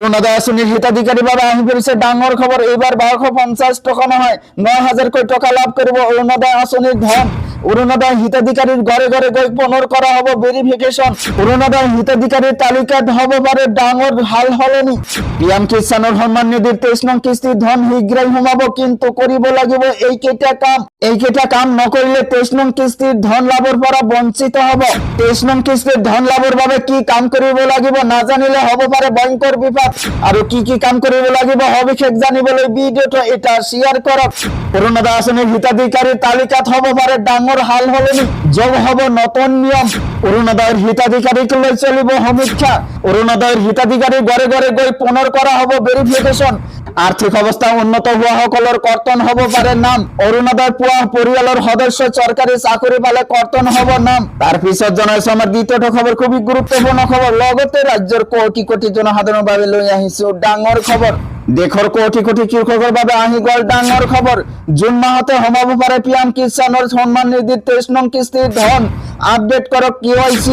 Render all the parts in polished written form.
অরুণোদয় আঁচনির হিতাধিকারী বাবে আহি পৰিছে ডাঙৰ খবৰ। এইবাৰ 1250 টকা নহয় 9000 কৈ টকা লাভ কৰিব অরুণোদয় আঁচনিৰ ধন। অরুণোদয় হিতাধিকারীর ঘরে ঘরে গৈ পুনৰ কৰা হ'ব ভেৰিফিকেশন। অরুণোদয় হিতাধিকারীৰ তালিকাত হ'ব পাৰে ডাঙৰ হাল হলনি। পিএম কিষাণৰ সন্মান নিধিৰ 23 নং কিস্তিৰ ধন শীঘ্ৰেই সোমাব, কিন্তু কৰিব লাগিব এইকেইটা কাম। এইকেইটা কাম নকৰিলে 23 নং কিস্তিৰ ধন লাভৰ পৰা বঞ্চিত হ'ব। 23 নং কিস্তিৰ ধন লাভৰ বাবে কি কাম কৰিব লাগিব নাজানিলে হ'ব পাৰে ভয়ংকৰ বিপদ। আৰু কি কাম কৰিব লাগিব সবিশেষ জানিবলৈ ভিডিওটো এটা শেয়ার কৰক। অরুণোদয় আঁচনিৰ হিতাধিকাৰীৰ তালিকাত হ'ব পাৰে ডাঙৰ হাল হলনি, যোগ হ'ব নতুন নিয়ম। অরুণোদয়ের হিতাধিকারীক লৈ চলিব সমীক্ষা। অরুণোদয়ের হিতাধিকারী ঘরে ঘরে গৈ পুনৰ কৰা হ'ব ভেৰিফিকেশন। আর্থিক অবস্থা উন্নত হোৱা সকলৰ কৰ্তন হ'ব পাৰে নাম। অরুণোদয় পোৱা পৰিয়ালৰ সদস্য চৰকাৰী চাকৰি পালে কৰ্তন হ'ব নাম। তাৰ পিছত জনাইছো আমাৰ দ্বিতীয়টো খবৰ, খুবই গুৰুত্বপূৰ্ণ খবৰ। লগতে ৰাজ্যৰ কোটি কোটি জনসাধাৰণৰ বাবে লৈ আহিছো ডাঙৰ খবৰ। দেশৰ কোটি কোটি কৃষকৰ বাবে আহি গ'ল ডাঙৰ খবৰ। জুন মাহতে সোমাব পাৰে পিএম কিষাণৰ সন্মান নিধিৰ 23 নং কিস্তিৰ ধন। আপডেট কৰক KYC।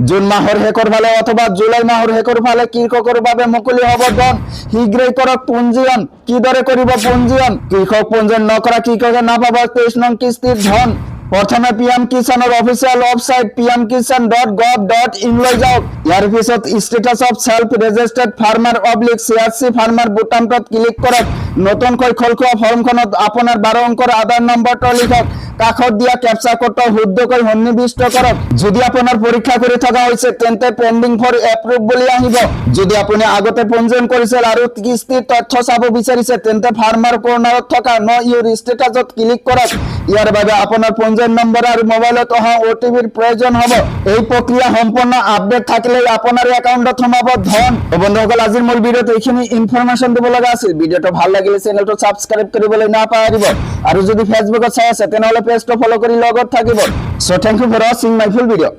জুন মাহৰ শেষৰ ফালে অথবা জুলাই মাহৰ শেষৰ ফালে কৃষকৰ বাবে মুকলি হ'ব ধন। শীঘ্ৰেই কৰক পঞ্জীয়ন। কিদৰে কৰিব পঞ্জীয়ন? কৃষক পঞ্জীয়ন নকৰা কৃষকে নাপাব 23 নং কিস্তিৰ ধন। প্ৰথমে পিএম কিষাণৰ অফিচিয়েল ৱেবসাইট pmkishan.gov.in লৈ যাওক। ইয়াৰ পিছত status of self registered farmer /CSC farmer বুটামটোত ক্লিক কৰক। নতুনকৈ খোলা ফৰ্মখনত আপোনাৰ 12 অংকৰ আধাৰ নম্বৰটো লিখক। কাষত দিয়া ক্যাপচা কোডটো শুদ্ধকৈ সন্নিবিষ্ট কৰক। যদি আপোনাৰ পৰীক্ষা কৰি থকা হৈছে তেন্তে পেন্ডিং ফৰ এপ্ৰুভ বুলি আহিব। যদি আপুনি আগতে পঞ্জীয়ন কৰিছিল আৰু কিস্তিৰ তথ্য চাব বিচাৰিছে তেন্তে ফাৰ্মাৰ কৰ্ণাৰত থকা নো ইউৰ ষ্টেটাছত ক্লিক কৰক। ইয়াৰ বাবে আপোনাৰ পঞ্জীয়ন নম্বৰ আৰু মোবাইলত অহা OTPৰ প্ৰয়োজন হ'ব। এই প্ৰক্ৰিয়া সম্পূৰ্ণ আপডেট থাকিলে আপোনাৰ একাউণ্টত সোমাব ধন। বন্ধুসকল, আজিৰ মূল ভিডিঅ'ত এইখিনি ইনফৰমেশ্যন দিব লগা আছিল। ভিডিঅ'টো ভাল লাগিলে চেনেলটো সাবস্ক্ৰাইব কৰিবলৈ নাপাহৰিব। আৰু যদি ফেচবুকত চাই আছে তেনেহ'লে পেজটো ফলো কৰি লগত থাকিব। So thank you for watching my full ভিডিঅ'।